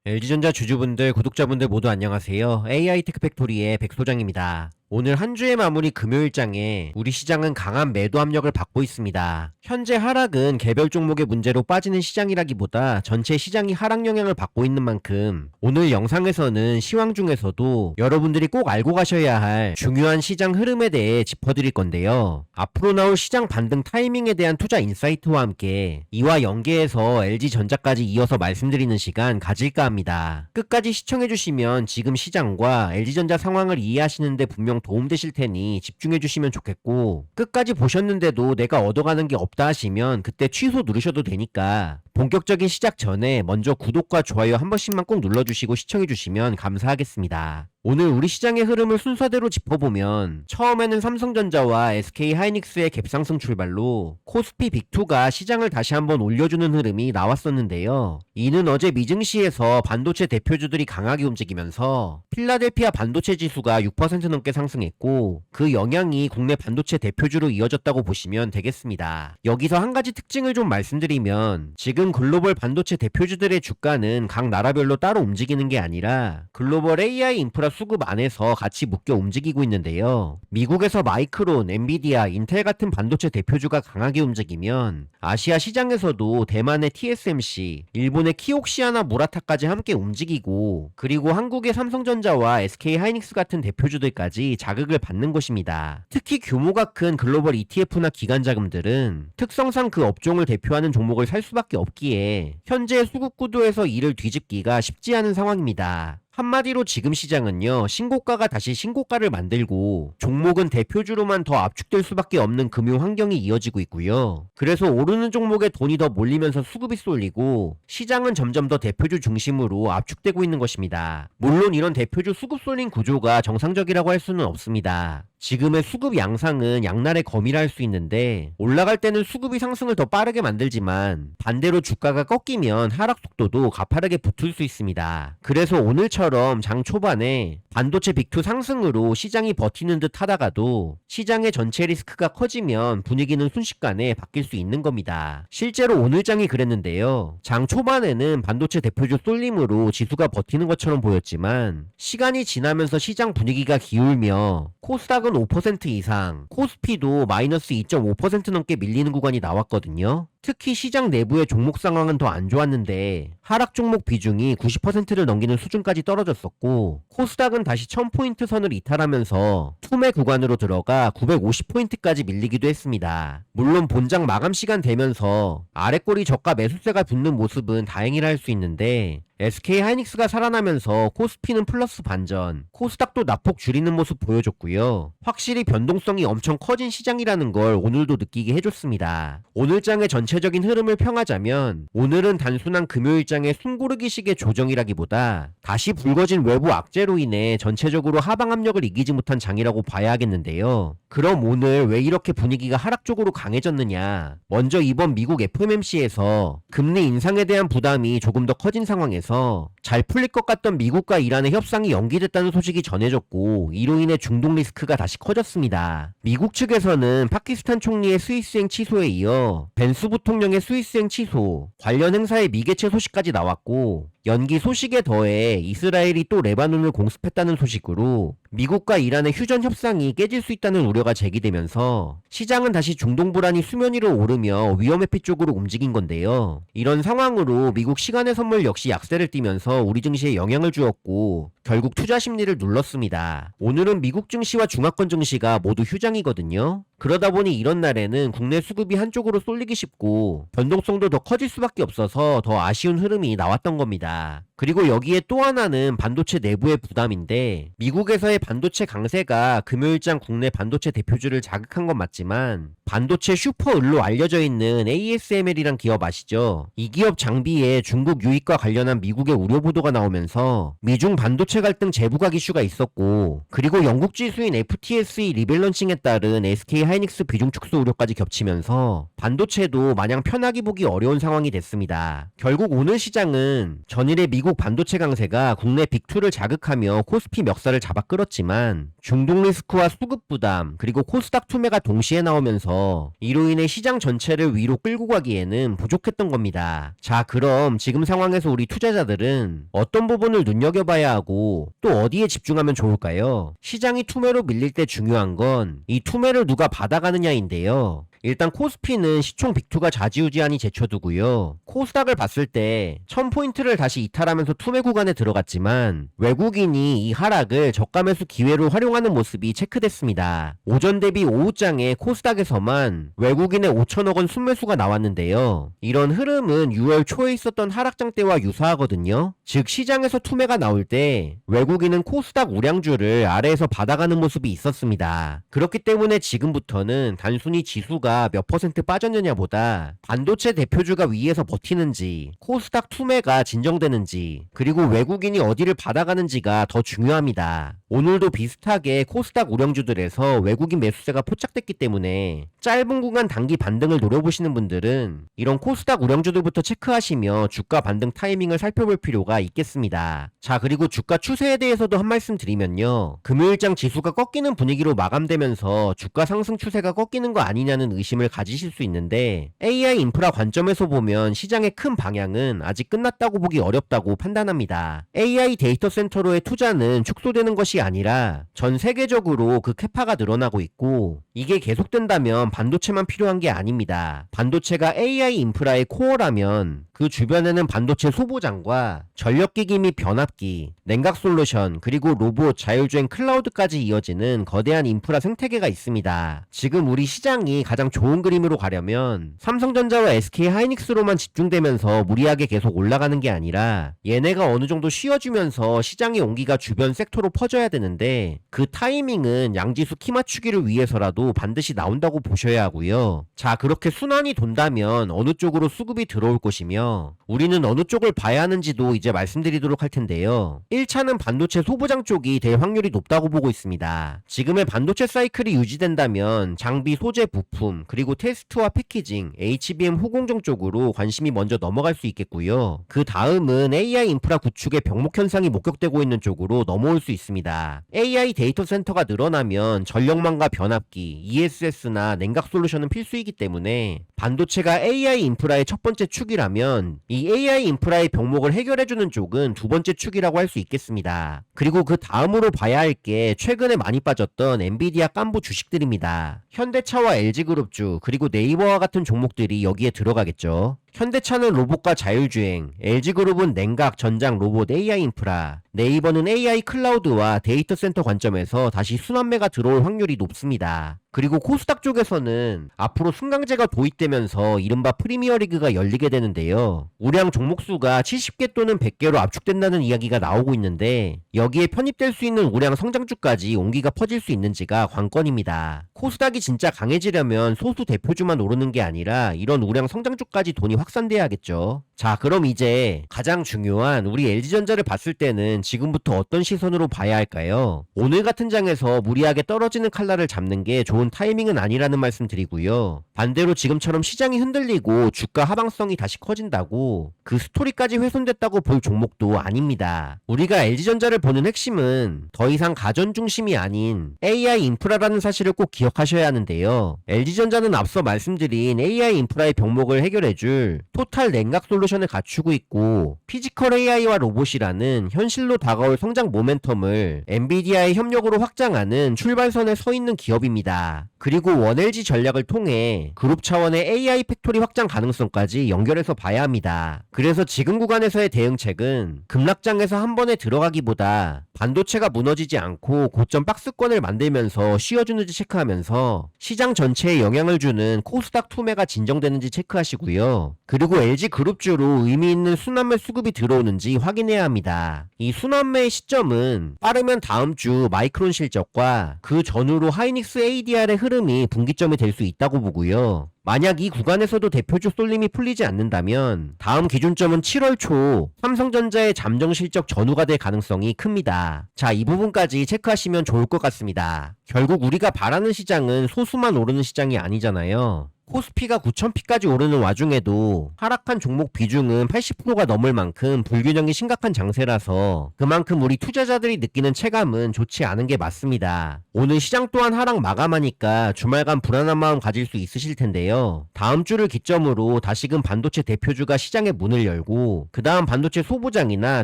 LG전자 주주분들, 구독자분들 모두 안녕하세요. AI 테크팩토리의 백소장입니다. 오늘 한 주의 마무리 금요일장에 우리 시장은 강한 매도 압력을 받고 있습니다. 현재 하락은 개별 종목의 문제로 빠지는 시장이라기보다 전체 시장이 하락 영향을 받고 있는 만큼 오늘 영상에서는 시황 중에서도 여러분들이 꼭 알고 가셔야 할 중요한 시장 흐름에 대해 짚어드릴 건데요. 앞으로 나올 시장 반등 타이밍에 대한 투자 인사이트와 함께 이와 연계해서 LG전자까지 이어서 말씀드리는 시간 가질까 합니다. 끝까지 시청해주시면 지금 시장과 LG전자 상황을 이해하시는데 분명 도움되실 테니 집중해주시면 좋겠고, 끝까지 보셨는데도 내가 얻어가는 게 없다 하시면 그때 취소 누르셔도 되니까 본격적인 시작 전에 먼저 구독과 좋아요 한 번씩만 꼭 눌러주시고 시청해주시면 감사하겠습니다. 오늘 우리 시장의 흐름을 순서대로 짚어보면 처음에는 삼성전자와 SK하이닉스의 갭상승 출발로 코스피 빅2가 시장을 다시 한번 올려주는 흐름이 나왔었는데요. 이는 어제 미증시에서 반도체 대표주들이 강하게 움직이면서 필라델피아 반도체 지수가 6% 넘게 상승했고, 그 영향이 국내 반도체 대표주로 이어졌다고 보시면 되겠습니다. 여기서 한 가지 특징을 좀 말씀드리면, 지금 글로벌 반도체 대표주들의 주가는 각 나라별로 따로 움직이는 게 아니라 글로벌 AI 인프라 수급 안에서 같이 묶여 움직이고 있는데요. 미국에서 마이크론, 엔비디아, 인텔 같은 반도체 대표주가 강하게 움직이면 아시아 시장에서도 대만의 TSMC, 일본의 키옥시아나 무라타까지 함께 움직이고, 그리고 한국의 삼성전자와 SK하이닉스 같은 대표주들까지 자극을 받는 것입니다. 특히 규모가 큰 글로벌 ETF나 기관 자금들은 특성상 그 업종을 대표하는 종목을 살 수밖에 없기에 현재 수급 구도에서 이를 뒤집기가 쉽지 않은 상황입니다. 한마디로 지금 시장은요, 신고가가 다시 신고가를 만들고 종목은 대표주로만 더 압축될 수밖에 없는 금융 환경이 이어지고 있고요. 그래서 오르는 종목에 돈이 더 몰리면서 수급이 쏠리고 시장은 점점 더 대표주 중심으로 압축되고 있는 것입니다. 물론 이런 대표주 수급 쏠린 구조가 정상적이라고 할 수는 없습니다. 지금의 수급 양상은 양날의 검이라 할 수 있는데, 올라갈 때는 수급이 상승을 더 빠르게 만들지만 반대로 주가가 꺾이면 하락 속도도 가파르게 붙을 수 있습니다. 그래서 오늘처럼 장 초반에 반도체 빅2 상승으로 시장이 버티는 듯 하다가도 시장의 전체 리스크가 커지면 분위기는 순식간에 바뀔 수 있는 겁니다. 실제로 오늘 장이 그랬는데요. 장 초반에는 반도체 대표주 쏠림으로 지수가 버티는 것처럼 보였지만 시간이 지나면서 시장 분위기가 기울며 코스닥은 5% 이상, 코스피도 마이너스 2.5% 넘게 밀리는 구간이 나왔거든요. 특히 시장 내부의 종목 상황은 더 안 좋았는데 하락 종목 비중이 90%를 넘기는 수준까지 떨어졌었고, 코스닥은 다시 1000포인트 선을 이탈하면서 투매 구간으로 들어가 950포인트까지 밀리기도 했습니다. 물론 본장 마감 시간 되면서 아래꼬리 저가 매수세가 붙는 모습은 다행이라 할 수 있는데, SK하이닉스가 살아나면서 코스피는 플러스 반전, 코스닥도 낙폭 줄이는 모습 보여줬고요. 확실히 변동성이 엄청 커진 시장이라는 걸 오늘도 느끼게 해줬습니다. 오늘장의 전체적인 흐름을 평하자면 오늘은 단순한 금요일장의 숨고르기식의 조정이라기보다 다시 불거진 외부 악재로 인해 전체적으로 하방 압력을 이기지 못한 장이라고 봐야 하겠는데요. 그럼 오늘 왜 이렇게 분위기가 하락 쪽으로 강해졌느냐? 먼저 이번 미국 FOMC에서 금리 인상에 대한 부담이 조금 더 커진 상황에서 잘 풀릴 것 같던 미국과 이란의 협상이 연기됐다는 소식이 전해졌고, 이로 인해 중동 리스크가 다시 커졌습니다. 미국 측에서는 파키스탄 총리의 스위스행 취소에 이어 벤수 부통령의 스위스행 취소, 관련 행사의 미개최 소식까지 나왔고, 연기 소식에 더해 이스라엘이 또 레바논을 공습했다는 소식으로 미국과 이란의 휴전 협상이 깨질 수 있다는 우려가 제기되면서 시장은 다시 중동 불안이 수면 위로 오르며 위험 회피 쪽으로 움직인 건데요. 이런 상황으로 미국 시간의 선물 역시 약세를 띠면서 우리 증시에 영향을 주었고 결국 투자 심리를 눌렀습니다. 오늘은 미국 증시와 중화권 증시가 모두 휴장이거든요. 그러다 보니 이런 날에는 국내 수급이 한쪽으로 쏠리기 쉽고 변동성도 더 커질 수밖에 없어서 더 아쉬운 흐름이 나왔던 겁니다. 그리고 여기에 또 하나는 반도체 내부의 부담인데, 미국에서의 반도체 강세가 금요일장 국내 반도체 대표주를 자극한 건 맞지만 반도체 슈퍼을로 알려져 있는 ASML이란 기업 아시죠? 이 기업 장비에 중국 유입과 관련한 미국의 우려 보도가 나오면서 미중 반도체 갈등 재부각 이슈가 있었고, 그리고 영국 지수인 FTSE 리밸런싱에 따른 SK하이닉스 비중 축소 우려까지 겹치면서 반도체도 마냥 편하게 보기 어려운 상황이 됐습니다. 결국 오늘 시장은 전일의 미국 미국 반도체 강세가 국내 빅2를 자극하며 코스피 멱살을 잡아 끌었지만 중동 리스크와 수급 부담 그리고 코스닥 투매가 동시에 나오면서 이로 인해 시장 전체를 위로 끌고 가기에는 부족했던 겁니다. 자, 그럼 지금 상황에서 우리 투자자들은 어떤 부분을 눈여겨봐야 하고 또 어디에 집중하면 좋을까요? 시장이 투매로 밀릴 때 중요한 건 이 투매를 누가 받아가느냐인데요. 일단 코스피는 시총 빅2가 좌지우지하니 제쳐두고요. 코스닥을 봤을 때 1000포인트를 다시 이탈하면서 투매 구간에 들어갔지만 외국인이 이 하락을 저가 매수 기회로 활용하는 모습이 체크됐습니다. 오전 대비 오후장에 코스닥에서만 외국인의 5천억 원 순매수가 나왔는데요. 이런 흐름은 6월 초에 있었던 하락장 때와 유사하거든요. 즉 시장에서 투매가 나올 때 외국인은 코스닥 우량주를 아래에서 받아가는 모습이 있었습니다. 그렇기 때문에 지금부터는 단순히 지수가 몇 퍼센트 빠졌느냐보다 반도체 대표주가 위에서 버티는지 코스닥 투매가 진정되는지 그리고 외국인이 어디를 받아가는지가 더 중요합니다. 오늘도 비슷하게 코스닥 우량주들에서 외국인 매수세가 포착됐기 때문에 짧은 구간 단기 반등을 노려보시는 분들은 이런 코스닥 우량주들부터 체크하시며 주가 반등 타이밍을 살펴볼 필요가 있겠습니다. 자, 그리고 주가 추세에 대해서도 한 말씀 드리면요. 금요일장 지수가 꺾이는 분위기로 마감되면서 주가 상승 추세가 꺾이는 거 아니냐는 의심을 가지실 수 있는데 AI 인프라 관점에서 보면 시장의 큰 방향은 아직 끝났다고 보기 어렵다고 판단합니다. AI 데이터 센터로의 투자는 축소되는 것이 아니라 전 세계적으로 그 캐파가 늘어나고 있고 이게 계속된다면 반도체만 필요한 게 아닙니다. 반도체가 AI 인프라의 코어라면 그 주변에는 반도체 소보장과 전력기기 및 변압기, 냉각 솔루션, 그리고 로봇, 자율주행 클라우드까지 이어지는 거대한 인프라 생태계가 있습니다. 지금 우리 시장이 가장 좋은 그림으로 가려면 삼성전자와 SK하이닉스로만 집중되면서 무리하게 계속 올라가는 게 아니라 얘네가 어느 정도 쉬어주면서 시장의 온기가 주변 섹터로 퍼져야 되는데 그 타이밍은 양지수 키 맞추기를 위해서라도 반드시 나온다고 보셔야 하고요. 자, 그렇게 순환이 돈다면 어느 쪽으로 수급이 들어올 것이며 우리는 어느 쪽을 봐야 하는지도 이제 말씀드리도록 할 텐데요. 1차는 반도체 소부장 쪽이 될 확률이 높다고 보고 있습니다. 지금의 반도체 사이클이 유지된다면 장비, 소재, 부품, 그리고 테스트와 패키징, HBM 후공정 쪽으로 관심이 먼저 넘어갈 수 있겠고요. 그 다음은 AI 인프라 구축의 병목 현상이 목격되고 있는 쪽으로 넘어올 수 있습니다. AI 데이터 센터가 늘어나면 전력망과 변압기, ESS나 냉각 솔루션은 필수이기 때문에 반도체가 AI 인프라의 첫 번째 축이라면 이 AI 인프라의 병목을 해결해주는 쪽은 두 번째 축이라고 할 수 있겠습니다. 그리고 그 다음으로 봐야 할 게 최근에 많이 빠졌던 엔비디아 깐부 주식들입니다. 현대차와 LG그룹주 그리고 네이버와 같은 종목들이 여기에 들어가겠죠. 현대차는 로봇과 자율주행, LG그룹은 냉각, 전장, 로봇, AI 인프라, 네이버는 AI 클라우드와 데이터 센터 관점에서 다시 순환매가 들어올 확률이 높습니다. 그리고 코스닥 쪽에서는 앞으로 승강제가 도입되면서 이른바 프리미어리그가 열리게 되는데요. 우량 종목수가 70개 또는 100개로 압축된다는 이야기가 나오고 있는데 여기에 편입될 수 있는 우량 성장주까지 온기가 퍼질 수 있는지가 관건입니다. 코스닥이 진짜 강해지려면 소수 대표주만 오르는 게 아니라 이런 우량 성장주까지 돈이 확산돼야겠죠. 자, 그럼 이제 가장 중요한 우리 LG전자를 봤을 때는 지금부터 어떤 시선으로 봐야 할까요? 오늘 같은 장에서 무리하게 떨어지는 칼날을 잡는 게 좋은 타이밍은 아니라는 말씀 드리고요. 반대로 지금처럼 시장이 흔들리고 주가 하방성이 다시 커진다고 그 스토리까지 훼손됐다고 볼 종목도 아닙니다. 우리가 LG전자를 보는 핵심은 더 이상 가전 중심이 아닌 AI 인프라라는 사실을 꼭 기억하셔야 하는데요. LG전자는 앞서 말씀드린 AI 인프라의 병목을 해결해줄 토탈 냉각 솔루션을 갖추고 있고 피지컬 AI와 로봇이라는 현실로 다가올 성장 모멘텀을 엔비디아의 협력으로 확장하는 출발선에 서 있는 기업입니다. 그리고 원LG 전략을 통해 그룹 차원의 AI 팩토리 확장 가능성까지 연결해서 봐야 합니다. 그래서 지금 구간에서의 대응책은 급락장에서 한 번에 들어가기보다 반도체가 무너지지 않고 고점 박스권을 만들면서 쉬어주는지 체크하면서 시장 전체에 영향을 주는 코스닥 투매가 진정되는지 체크하시고요. 그리고 LG그룹주로 의미 있는 순환매 수급이 들어오는지 확인해야 합니다. 이 순환매의 시점은 빠르면 다음 주 마이크론 실적과 그 전후로 하이닉스 ADR의 흐름이 분기점이 될 수 있다고 보고요. 만약 이 구간에서도 대표주 쏠림이 풀리지 않는다면 다음 기준점은 7월 초 삼성전자의 잠정 실적 전후가 될 가능성이 큽니다. 자, 이 부분까지 체크하시면 좋을 것 같습니다. 결국 우리가 바라는 시장은 소수만 오르는 시장이 아니잖아요. 코스피가 9,000피까지 오르는 와중에도 하락한 종목 비중은 80%가 넘을 만큼 불균형이 심각한 장세라서 그만큼 우리 투자자들이 느끼는 체감은 좋지 않은 게 맞습니다. 오늘 시장 또한 하락 마감하니까 주말간 불안한 마음 가질 수 있으실 텐데요. 다음 주를 기점으로 다시금 반도체 대표주가 시장의 문을 열고 그 다음 반도체 소부장이나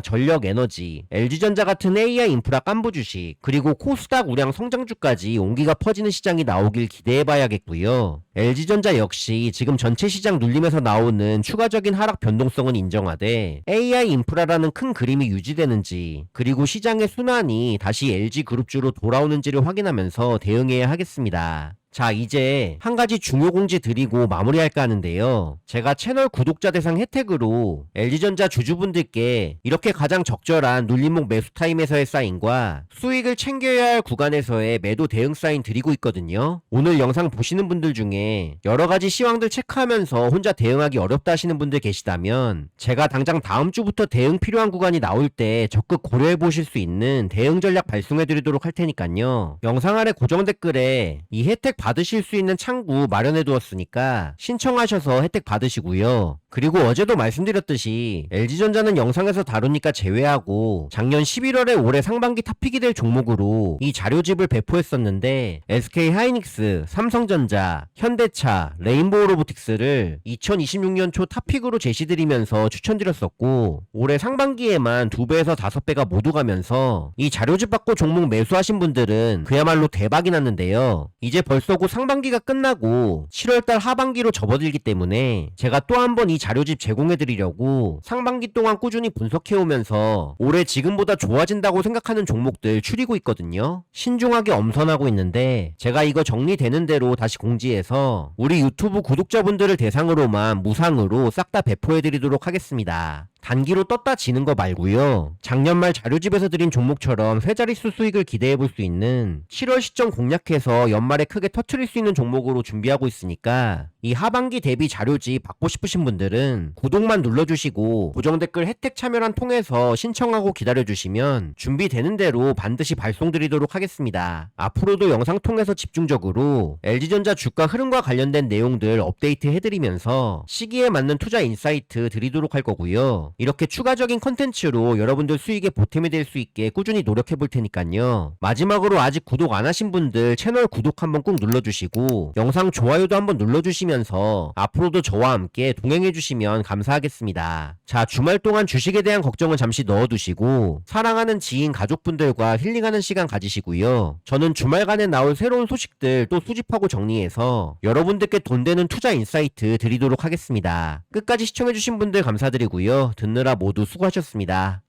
전력에너지, LG전자 같은 AI 인프라 깐부 주식, 그리고 코스닥 우량 성장주까지 온기가 퍼지는 시장이 나오길 기대해봐야겠고요. LG전자 역시 지금 전체 시장 눌림에서 나오는 추가적인 하락 변동성은 인정하되 AI 인프라라는 큰 그림이 유지되는지 그리고 시장의 순환이 다시 LG그룹주로 돌아오는지를 확인하면서 대응해야 하겠습니다. 자, 이제 한 가지 중요 공지 드리고 마무리할까 하는데요. 제가 채널 구독자 대상 혜택으로 LG전자 주주분들께 이렇게 가장 적절한 눌림목 매수 타임에서의 사인과 수익을 챙겨야 할 구간에서의 매도 대응 사인 드리고 있거든요. 오늘 영상 보시는 분들 중에 여러 가지 시황들 체크하면서 혼자 대응하기 어렵다 하시는 분들 계시다면 제가 당장 다음 주부터 대응 필요한 구간이 나올 때 적극 고려해 보실 수 있는 대응 전략 발송해 드리도록 할 테니까요. 영상 아래 고정 댓글에 이 혜택 받으실 수 있는 창구 마련해 두었으니까 신청하셔서 혜택 받으시고요. 그리고 어제도 말씀드렸듯이 LG전자는 영상에서 다루니까 제외하고 작년 11월에 올해 상반기 탑픽이 될 종목으로 이 자료집을 배포했었는데 SK하이닉스, 삼성전자, 현대차, 레인보우 로보틱스를 2026년 초 탑픽으로 제시드리면서 추천드렸었고 올해 상반기에만 2배에서 5배가 모두 가면서 이 자료집 받고 종목 매수하신 분들은 그야말로 대박이 났는데요. 이제 벌써 곧 상반기가 끝나고 7월달 하반기로 접어들기 때문에 제가 또 한 번 이 자료집 제공해드리려고 상반기 동안 꾸준히 분석해오면서 올해 지금보다 좋아진다고 생각하는 종목들 추리고 있거든요. 신중하게 엄선하고 있는데 제가 이거 정리되는 대로 다시 공지해서 우리 유튜브 구독자분들을 대상으로만 무상으로 싹 다 배포해드리도록 하겠습니다. 단기로 떴다 지는 거 말고요. 작년 말 자료집에서 드린 종목처럼 세 자릿수 수익을 기대해 볼 수 있는 7월 시점 공략해서 연말에 크게 터트릴 수 있는 종목으로 준비하고 있으니까 이 하반기 대비 자료집 받고 싶으신 분들은 구독만 눌러주시고 고정 댓글 혜택 참여란 통해서 신청하고 기다려주시면 준비되는 대로 반드시 발송드리도록 하겠습니다. 앞으로도 영상 통해서 집중적으로 LG전자 주가 흐름과 관련된 내용들 업데이트 해드리면서 시기에 맞는 투자 인사이트 드리도록 할 거고요. 이렇게 추가적인 컨텐츠로 여러분들 수익에 보탬이 될 수 있게 꾸준히 노력해 볼 테니까요. 마지막으로 아직 구독 안 하신 분들 채널 구독 한번 꾹 눌러주시고 영상 좋아요도 한번 눌러주시면서 앞으로도 저와 함께 동행해 주시면 감사하겠습니다. 자, 주말 동안 주식에 대한 걱정은 잠시 넣어두시고 사랑하는 지인 가족분들과 힐링하는 시간 가지시고요. 저는 주말간에 나올 새로운 소식들 또 수집하고 정리해서 여러분들께 돈 되는 투자 인사이트 드리도록 하겠습니다. 끝까지 시청해주신 분들 감사드리고요. 듣느라 모두 수고하셨습니다.